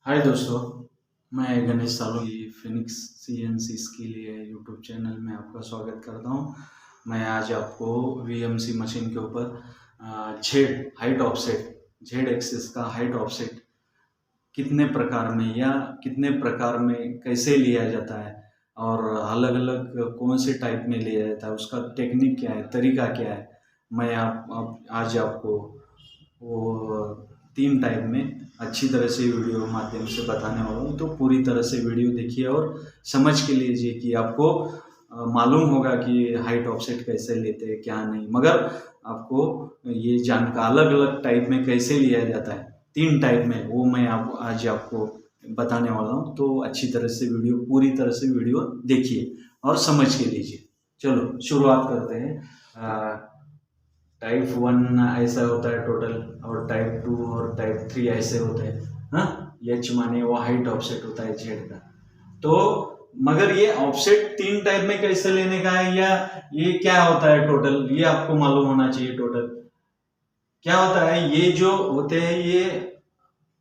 हाय दोस्तों, मैं Ganesh Salogi Phoenix CNC skill YouTube channel में आपका स्वागत करता हूं। मैं आज आपको वीएमसी मशीन के ऊपर Z height offset Z axis का हाइट ऑफसेट कितने प्रकार में या कितने प्रकार में कैसे लिया जाता है और अलग अलग कौन से टाइप में लिया जाता है, उसका टेक्निक क्या है, तरीका क्या है, मैं आज आपको वो 3 टाइप में अच्छी तरह से वीडियो के माध्यम से बताने वाला हूँ। तो पूरी तरह से वीडियो देखिए और समझ के लीजिए कि आपको मालूम होगा कि हाइट ऑफसेट कैसे लेते हैं क्या नहीं, मगर आपको ये जानकर अलग अलग टाइप में कैसे लिया जाता है 3 टाइप में, वो मैं आज आपको बताने वाला हूँ। तो अच्छी तरह से वीडियो पूरी तरह से वीडियो देखिए और समझ के लीजिए। चलो शुरुआत करते हैं। टाइप 1 ऐसा होता है टोटल, और टाइप 2 और टाइप 3 ऐसे होते हैं। हाँ, एच माने वो हाइट ऑफसेट होता है जेड का। तो मगर ये ऑफसेट 3 टाइप में कैसे लेने का है या ये क्या होता है टोटल, ये आपको मालूम होना चाहिए। टोटल क्या होता है, ये जो होते हैं ये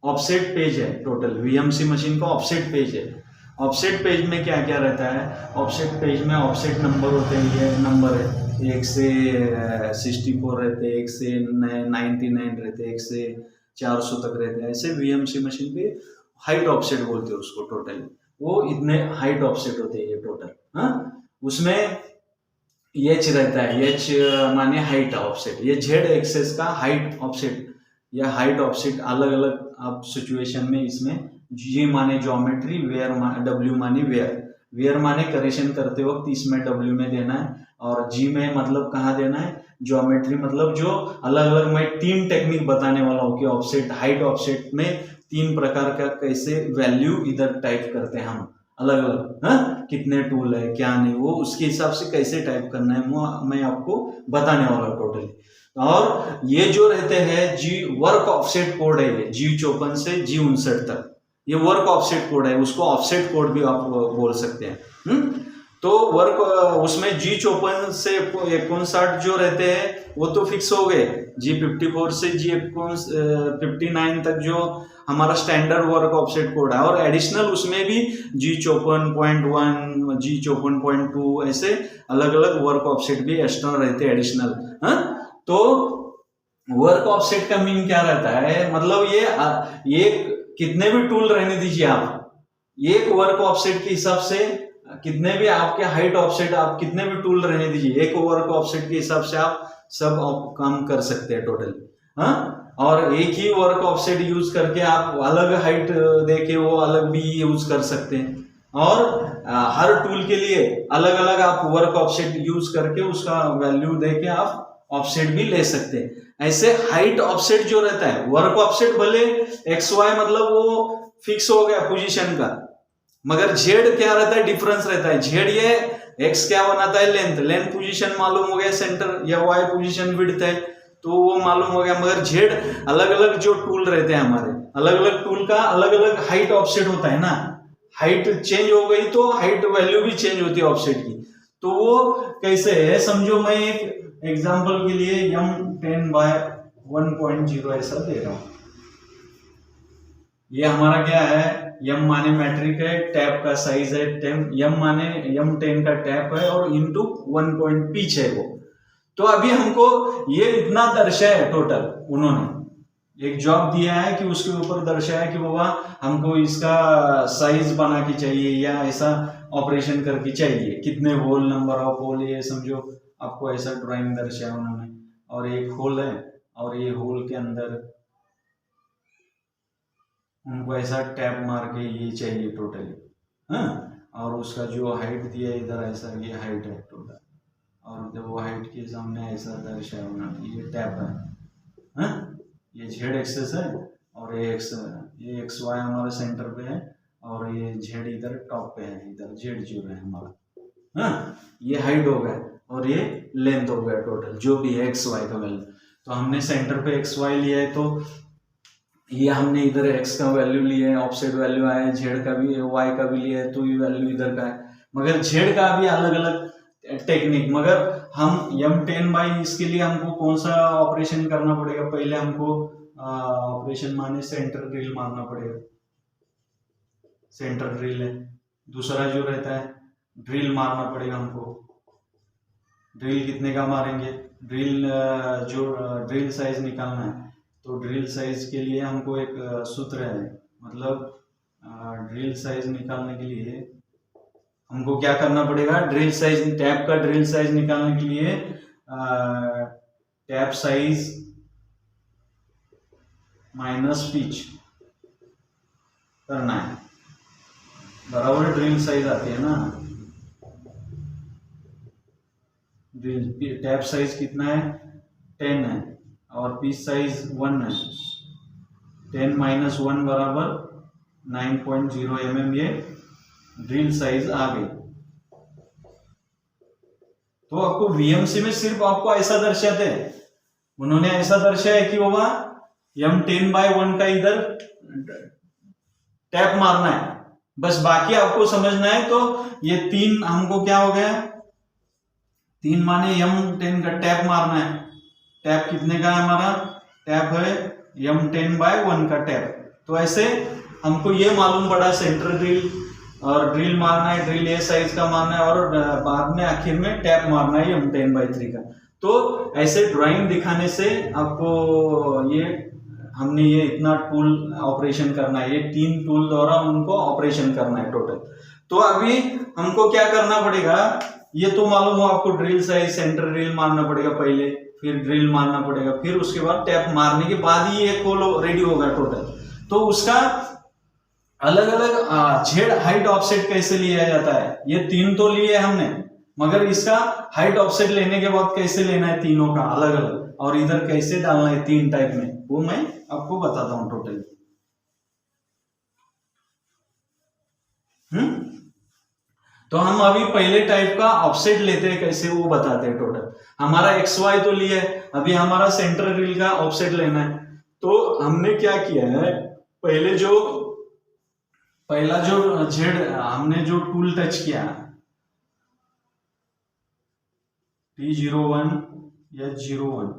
ऑफसेट पेज है। टोटल वीएमसी मशीन का ऑफसेट पेज है। ऑफसेट पेज में क्या क्या रहता है, ऑफसेट पेज में ऑफसेट नंबर होते हैं। ये नंबर है 1 से 64 रहते हैं, 1 से 99 रहते हैं, 1 से 400 तक रहते हैं। ऐसे वीएमसी मशीन पे हाइट ऑफसेट बोलते हैं उसको। टोटल वो इतने हाइट ऑफसेट होते हैं ये टोटल। हाँ, उसमें एच रहता है, एच माने हाइट ऑफसेट। ये जेड एक्सेस का हाइट ऑफसेट या हाइट ऑफसेट अलग अलग आप सिचुएशन में इसमें जी माने ज्योमेट्री, वेयर डब्ल्यू माने वेयर माने करेक्शन करते वक्त इसमें डब्ल्यू में देना है, और जी में मतलब कहाँ देना है, ज्योमेट्री मतलब जो अलग अलग मैं 3 टेक्निक बताने वाला हूँ कि ऑफसेट हाइट ऑफसेट में 3 प्रकार का कैसे वैल्यू इधर टाइप करते हैं हम अलग अलग। हाँ, कितने टूल है क्या नहीं, वो उसके हिसाब से कैसे टाइप करना है वो मैं आपको बताने वाला हूँ टोटली। और ये जो रहते हैं जी वर्क ऑफसेट कोड है, ये G54 से G59 तक ये वर्क ऑफसेट कोड है, उसको ऑफसेट कोड भी आप बोल सकते हैं। तो वर्क उसमें G54 से 59 जो रहते हैं वो तो फिक्स हो गए। G54 से G59 तक जो हमारा स्टैंडर्ड वर्क ऑफसेट कोड है, और एडिशनल उसमें भी G54.1 G54.2 ऐसे अलग अलग वर्क ऑफसेट भी एक्स्ट्रा रहते हैं एडिशनल। हाँ, तो वर्क ऑफसेट का मीन क्या रहता है, मतलब ये कितने भी टूल रहने दीजिए आप, एक वर्क ऑफसेट के हिसाब से कितने भी आपके हाइट ऑफसेट आप कितने भी टूल रहने दीजिए, एक वर्क ऑफसेट के हिसाब से आप सब काम कर सकते हैं टोटल। हाँ, और एक ही वर्क ऑफसेट यूज करके आप अलग हाइट देके वो अलग भी यूज कर सकते हैं, और हर टूल के लिए अलग अलग आप वर्क ऑफसेट यूज करके उसका वैल्यू देके आप ऑफसेट भी ले सकते हैं। ऐसे हाइट ऑफसेट जो रहता है, वर्क ऑफसेट भले एक्स वाई मतलब वो फिक्स हो गया पोजीशन का, मगर जेड क्या रहता है, डिफरेंस रहता है। जेड ये एक्स क्या बनाता है, लेंथ पोजीशन मालूम हो गया सेंटर, या वाई पोजीशन विड्थ है तो वो मालूम हो गया। मगर जेड अलग अलग जो टूल रहते हैं हमारे, अलग अलग टूल का अलग अलग हाइट ऑफसेट होता है ना। हाइट चेंज हो गई तो हाइट वैल्यू भी चेंज होती है ऑफसेट की। तो वो कैसे है, समझो मैं एक एग्जाम्पल के लिए M10/1.0 ऐसा दे रहा हूं। ये हमारा क्या है, M माने मैट्रिक है, टैप का साइज है, M माने M10 का टैप है, और इंटू 1 पॉइंट पिच है वो। तो अभी हमको ये इतना दर्शाया है टोटल, उन्होंने एक जॉब दिया है कि उसके ऊपर दर्शाया है कि बाबा हमको इसका साइज बना के चाहिए या ऐसा ऑपरेशन करके चाहिए, कितने होल, नंबर ऑफ होल, ये समझो आपको ऐसा ड्राइंग दर्शाया उन्होंने। और एक होल है, और ये होल के अंदर उनको ऐसा टैप मार के ये चाहिए टोटली। हाँ, और उसका जो हाइट दिया है इधर ऐसा, ये हाइट है टोटल, और जब वो हाइट के सामने ऐसा दर्शाया उन्होंने, ये टैप है। हाँ, ये जेड एक्सेस है, और ये एक्स वाई हमारे सेंटर पे है, और ये जेड इधर टॉप पे है, इधर जेड जो है हमारा। हाँ, ये हाइट हो गया और ये लेंथ हो गया टोटल जो भी है एक्स वाई का वैल्यू। तो हमने सेंटर पे एक्स वाई लिया है, तो ये हमने इधर एक्स का वैल्यू लिया है, ऑफसेट वैल्यू आया है, जेड का भी वाई का भी लिया है, तो ये वैल्यू इधर का है। मगर जेड का भी अलग अलग टेक्निक, मगर हम M10 इसके लिए हमको कौन सा ऑपरेशन करना पड़ेगा, पहले हमको ऑपरेशन माने सेंटर ड्रिल मारना पड़ेगा। सेंटर ड्रिल है। दूसरा जो रहता है ड्रिल मारना पड़ेगा हमको। ड्रिल कितने का मारेंगे, ड्रिल जो ड्रिल साइज निकालना है तो ड्रिल साइज के लिए हमको एक सूत्र है, मतलब ड्रिल साइज निकालने के लिए हमको क्या करना पड़ेगा, ड्रिल साइज, टैप का ड्रिल साइज निकालने के लिए टैप साइज माइनस पिच करना है, बराबर ड्रिल साइज आती है ना। ड्रिल टैप साइज कितना है 10 है और पिच साइज 1 है। 10 माइनस 1 बराबर 9.0 mm ये ड्रिल साइज आ गई। तो आपको वीएमसी में सिर्फ आपको ऐसा दर्शाते हैं, उन्होंने ऐसा दर्शाया कि बाबा M10/1 का इधर टैप मारना है, बस बाकी आपको समझना है। तो ये 3 हमको क्या हो गया, 3 माने M10 का टैप मारना है। टैप कितने का है हमारा, टैप है M10/1 का टैप। तो ऐसे हमको ये मालूम पड़ा सेंटर ड्रिल और ड्रिल मारना है, ड्रिल ए साइज का मारना है और बाद में आखिर में टैप मारना है M10/3 का। तो ऐसे ड्राइंग दिखाने से आपको ये हमने ये इतना टूल ऑपरेशन करना है, ये 3 टूल द्वारा उनको ऑपरेशन करना है टोटल। तो अभी हमको क्या करना पड़ेगा, ये तो मालूम हो आपको ड्रिल साइज, सेंटर ड्रिल मारना पड़ेगा पहले, फिर ड्रिल मारना पड़ेगा, फिर उसके बाद टैप मारने के बाद ही ये होल रेडी होगा टोटल। तो उसका अलग अलग जेड हाइट ऑफसेट कैसे लिया जाता है, ये 3 तो लिए हमने, मगर इसका हाइट ऑफसेट लेने के बाद कैसे लेना है तीनों का अलग अलग, और इधर कैसे डालना है 3 टाइप में, वो मैं आपको बताता हूं टोटल। तो हम अभी पहले टाइप का ऑफसेट लेते हैं, कैसे वो बताते हैं टोटल। हमारा XY तो लिया है, अभी हमारा सेंटर ड्रिल का ऑफसेट लेना है। तो हमने क्या किया है, पहला जो जेड हमने जो टूल टच किया T01 H01,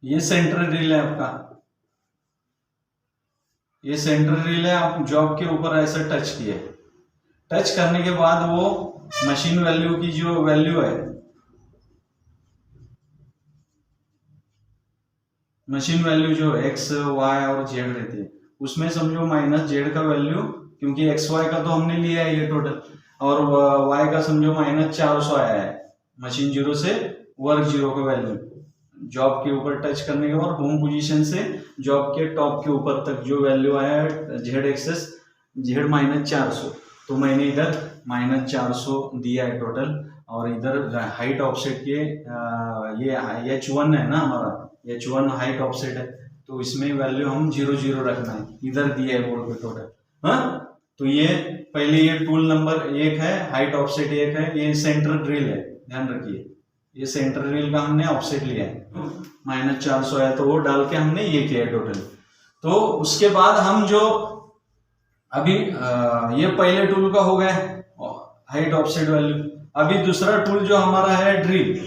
ये सेंटर ड्रिल है आपका, ये सेंटर ड्रिल है। आप जॉब के ऊपर ऐसा टच किए, टच करने के बाद वो मशीन वैल्यू की जो वैल्यू है, मशीन वैल्यू जो X, Y और Z रहती है, उसमें समझो माइनस Z का वैल्यू, क्योंकि XY का तो हमने लिया है ये टोटल, और Y का समझो -400 आया है मशीन 0 से वर्क 0 का वैल्यू। जॉब के ऊपर टच करने के बाद होम पोजीशन से जॉब के टॉप के ऊपर तक जो वैल्यू आया है Z एक्सेस Z -400, तो मैंने इधर -400 दिया है टोटल। और इधर हाइट ऑफसेट के ये H1 है ना हमारा, H1 हाइट ऑफसेट है, तो इसमें वैल्यू हम 0 रखना है, इधर दिया है बोर्ड पे टोटल। हाँ, तो ये पहले ये टूल नंबर 1 है, हाइट ऑफसेट 1 है, ये सेंटर ड्रिल है, ध्यान रखिए, ये सेंटर ड्रिल का हमने ऑफसेट लिया है, -400 है, तो वो डाल के हमने ये किया है टोटल। तो उसके बाद हम जो अभी ये पहले टूल का हो गया हाइट ऑफसेट वैल्यू। अभी दूसरा टूल जो हमारा है ड्रिल,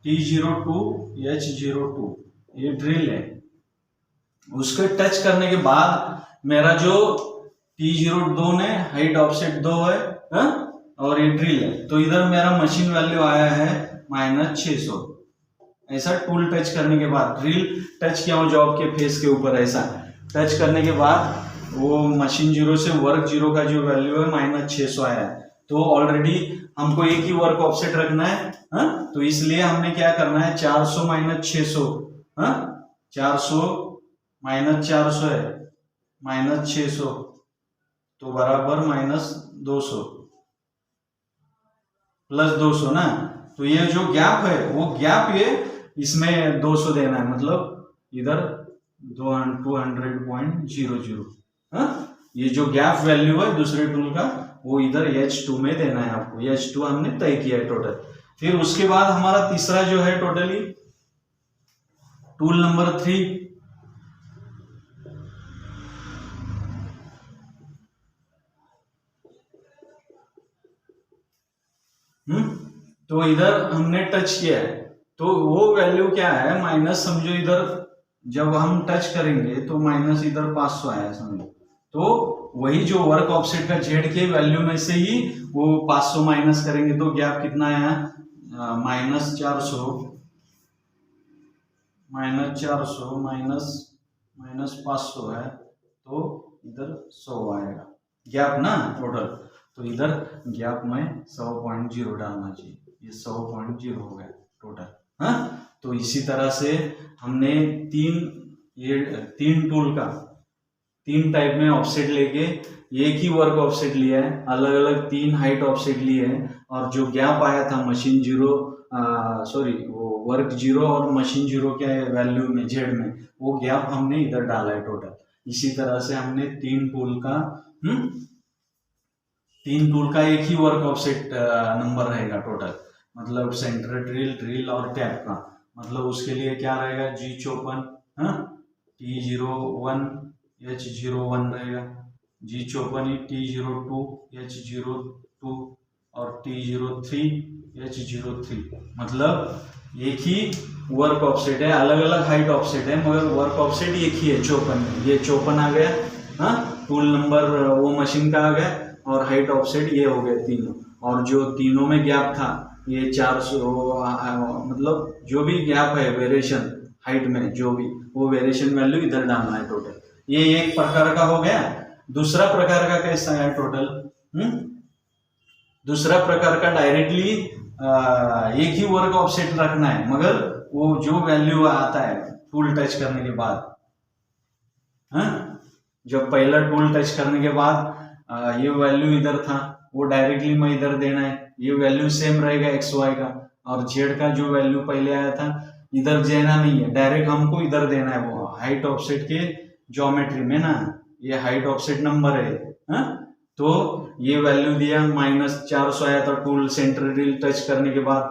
T02 H02, ये ड्रिल है। उसके टच करने के बाद मेरा जो T02 ने हाइट ऑफसेट 2 है, और ये ड्रिल है, तो इधर मेरा मशीन वैल्यू आया है -600। ऐसा टूल टच करने के बाद, ड्रिल टच किया हूं जॉब के फेस के ऊपर, ऐसा टच करने के बाद वो मशीन 0 से वर्क 0 का जो वैल्यू है -600 आया है। तो ऑलरेडी हमको एक ही वर्क ऑफसेट रखना है, तो इसलिए हमने क्या करना है, 400 -600, 400 -400 है, -600, तो बराबर -200 प्लस 200 ना। तो ये जो गैप है, वो गैप ये इसमें 200 देना है, मतलब इधर 200.00। ये जो गैप वैल्यू है दूसरे टूल का, वो इधर H2 में देना है आपको। H2 हमने तय किया है टोटल। फिर उसके बाद हमारा तीसरा जो है टोटली टूल नंबर 3, तो इधर हमने टच किया है, तो वो वैल्यू क्या है माइनस, समझो इधर जब हम टच करेंगे तो माइनस इधर 500 आया समझो, तो वही जो वर्क ऑफसेट का जेड के वैल्यू में से ही वो 500 माइनस करेंगे, तो गैप कितना आया, माइनस 400 माइनस 500 है, तो इधर 100 आएगा गैप ना टोटल। तो इधर गैप में 100.0 डालना चाहिए, ये 100.0 हो गया टोटल। हाँ, तो इसी तरह से हमने तीन टूल का 3 टाइप में ऑफसेट लेके एक ही वर्क ऑफसेट लिया है, अलग अलग 3 हाइट ऑफसेट लिए हैं, और जो गैप आया था मशीन जीरो वो वर्क जीरो और मशीन जीरो के वैल्यू में जेड में, वो गैप हमने इधर डाला है टोटल। इसी तरह से हमने 3 टूल का एक ही वर्क ऑफसेट नंबर रहेगा टोटल, मतलब सेंटर ड्रिल और टैप का, मतलब उसके लिए क्या रहेगा, G54 T01 H01 रहेगा, G54 T02 H02 और T03 H03, मतलब एक ही वर्क ऑफसेट है, अलग अलग हाइट ऑफसेट है, मगर वर्क ऑफसेट एक ही है 54। ये 54 आ गया, हाँ, टूल नंबर वो मशीन का आ गया, और हाइट ऑफसेट ये हो गए तीनों, और जो तीनों में गैप था ये 400, मतलब जो भी गैप है वेरिएशन हाइट में, जो भी वो वेरिएशन वैल्यू इधर डालना है टोटल। ये एक प्रकार का हो गया। दूसरा प्रकार का कैसा है टोटल, दूसरा प्रकार का डायरेक्टली एक ही वर्क ऑफसेट रखना है, मगर वो जो वैल्यू आता है टूल टच करने के बाद, जब पहला टूल टच करने के बाद ये वैल्यू इधर था, वो डायरेक्टली मैं इधर देना है, ये वैल्यू सेम रहेगा एक्स वाई का, और जेड का जो वैल्यू पहले आया था इधर देना नहीं है, डायरेक्ट हमको इधर देना है, वो हाइट ऑफसेट के ज्योमेट्री में ना, ये हाइट ऑफसेट नंबर है, तो ये वैल्यू दिया -400 आया था टूल सेंटर ड्रिल टच करने के बाद,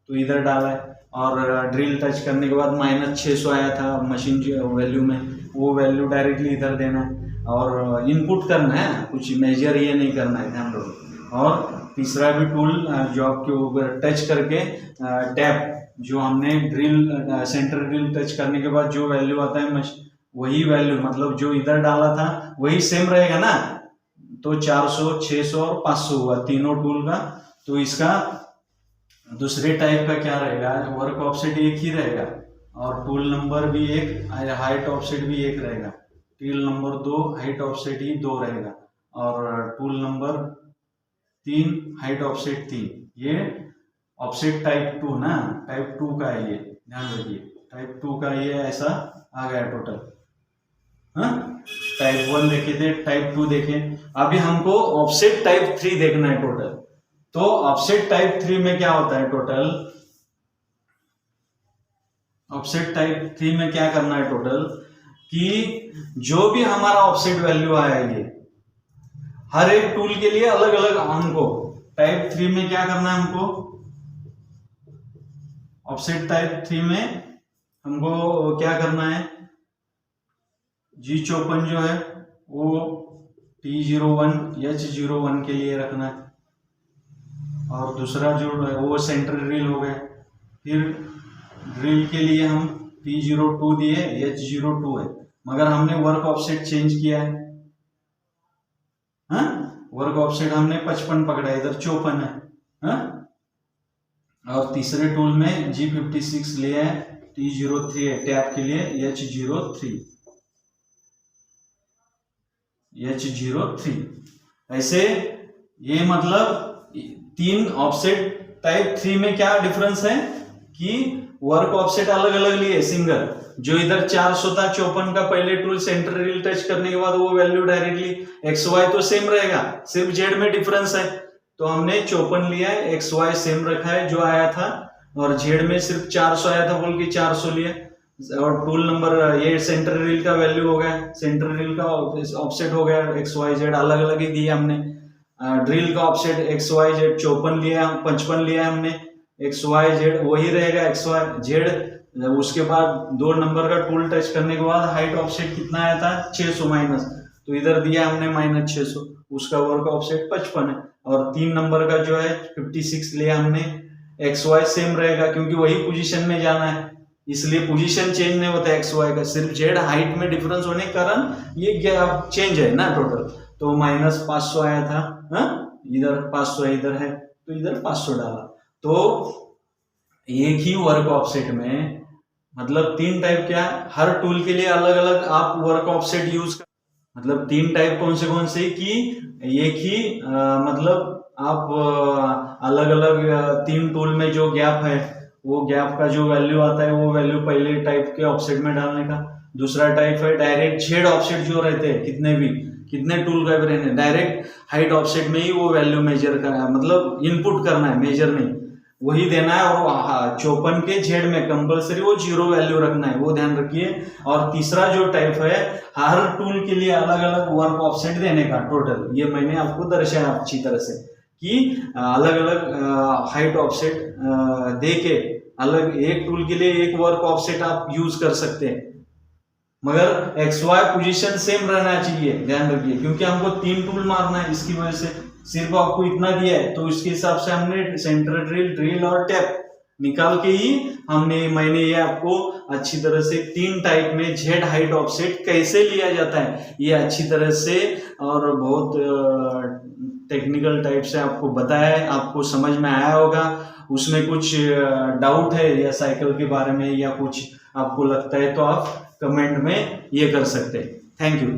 तो इधर डाला है, और ड्रिल टच करने के बाद -600 आया था मशीन वैल्यू में, वो वैल्यू डायरेक्टली इधर देना है, और इनपुट करना है, कुछ मेजर ये नहीं करना है ध्यान रखो। और तीसरा भी टूल जो आपके ऊपर टच करके टैप, जो हमने ड्रिल सेंटर ड्रिल टच करने के बाद जो वैल्यू आता है वही वैल्यू, मतलब जो इधर डाला था वही सेम रहेगा ना, तो 400 600 और 500 हुआ तीनों टूल का। तो इसका दूसरे टाइप का क्या रहेगा, वर्क ऑफसेट एक ही रहेगा, और टूल नंबर भी एक, हाइट ऑफसेट भी एक रहेगा, टूल नंबर 2 हाइट ऑफसेट ही 2 रहेगा, और टूल नंबर 3 हाइट ऑफसेट 3। ये ऑफसेट टाइप 2 ना, टाइप 2 का है, ये ध्यान रखिए, टाइप 2 का ये ऐसा आ गया टोटल। टाइप 1 देखे थे, टाइप 2 देखे, अभी हमको ऑफसेट टाइप 3 देखना है टोटल। तो ऑफसेट टाइप 3 में क्या होता है टोटल, ऑफसेट टाइप 3 में क्या करना है टोटल, कि जो भी हमारा ऑफसेट वैल्यू आया है, ये हर एक टूल के लिए अलग अलग हमको टाइप 3 में क्या करना है, हमको ऑफसेट टाइप 3 में हमको क्या करना है, G54 जो है वो T01 H01 के लिए रखना है, और दूसरा जो है वो सेंटर ड्रिल हो गया, फिर ड्रिल के लिए हम T02 दिए, H02 है, मगर हमने वर्क ऑफसेट चेंज किया है, वर्क ऑफसेट हमने 55 पकड़ा, इधर 54 है, और तीसरे टूल में G56 लिया है, T03 है, टैप के लिए H03। ऐसे ये मतलब 3 ऑफसेट टाइप 3 में क्या डिफरेंस है, कि वर्क ऑफसेट अलग अलग लिए सिंगल, जो इधर 400 था 54 का पहले टूल सेंटर ड्रिल टच करने के बाद वो वैल्यू डायरेक्टली एक्स वाई तो सेम रहेगा, सिर्फ जेड में डिफरेंस है, तो हमने 54 लिया है, एक्स वाई सेम रखा है जो आया था, और जेड में सिर्फ 400 आया था बोल के 400 लिया, और टूल नंबर ये सेंटर ड्रिल का वैल्यू हो गया, सेंटर ड्रिल का ऑफसेट हो गया, एक्स वाई जेड अलग अलग ही दिया हमने, ड्रिल का ऑफसेट एक्स वाई जेड 54 लिया, 55 लिया हमने, एक्स वाई जेड वही रहेगा एक्स वाई जेड। उसके बाद 2 नंबर का टूल टच करने के बाद हाइट ऑफसेट कितना आया था 600 माइनस, तो इधर दिया हमने -600, उसका वर्क ऑफसेट 55 है, और 3 नंबर का जो है 56 लिया हमने। एक्स वाई सेम रहेगा क्योंकि वही पोजीशन में जाना है, इसलिए पोजीशन चेंज नहीं होता एक्स वाई का, सिर्फ जेड हाइट में डिफरेंस होने के कारण ये गैप चेंज है ना टोटल। तो -500 आया था, इधर 500 इधर है तो इधर 500 डाला। तो एक ही वर्क ऑफसेट में मतलब 3 टाइप क्या, हर टूल के लिए अलग अलग आप वर्क ऑफसेट यूज कर, मतलब 3 टाइप कौन से कि एक ही मतलब आप अलग अलग 3 टूल में जो गैप है वो गैप का जो वैल्यू आता है वो वैल्यू पहले टाइप के ऑफसेट में डालने का। दूसरा टाइप है डायरेक्ट जेड ऑफसेट जो रहते हैं कितने टूल का भी रहने, डायरेक्ट हाइट ऑफसेट में ही वो वैल्यू मेजर करना है, मतलब इनपुट करना है, मेजर नहीं, वही देना है। और 54 के जेड में कंपलसरी वो 0 वैल्यू रखना है, वो ध्यान रखिए। और तीसरा जो टाइप है हर टूल के लिए अलग अलग वर्क ऑफसेट देने का टोटल, ये मैंने आपको दर्शाया अच्छी तरह से कि अलग अलग हाइट ऑफसेट दे के अलग एक टूल के लिए एक वर्क ऑफसेट आप यूज कर सकते हैं, मगर एक्स वाई पोजीशन सेम रहना चाहिए, ध्यान रखिए, क्योंकि हमको 3 टूल मारना है, इसकी वजह से सिर्फ आपको इतना दिया है तो इसके हिसाब से हमने सेंटर ड्रिल और टैप निकाल के ही मैंने ये आपको अच्छी तरह से 3 टाइप में जेड हाइट ऑफसेट कैसे लिया जाता है ये अच्छी तरह से और बहुत टेक्निकल टाइप से आपको बताया है, आपको समझ में आया होगा। उसमें कुछ डाउट है या साइकिल के बारे में या कुछ आपको लगता है तो आप कमेंट में ये कर सकते हैं। Thank you.